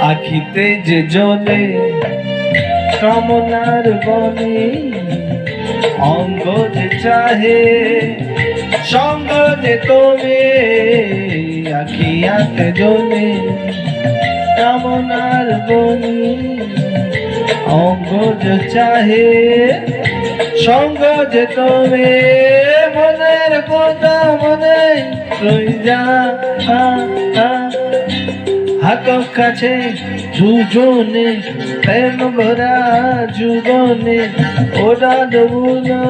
আখিতে যে জ্বলে কামনার বনে, অঙ্গ যে চাহে সঙ্গ যে তোলে, আখিয়াতে জ্বলে কামনার বনে, অঙ্গ যে চাহে সঙ্গ যে তোলে, মনের কথা মনে রই যা হাত কাছে দুজনে প্রেম ভরা জীবনে ওরা দেবো না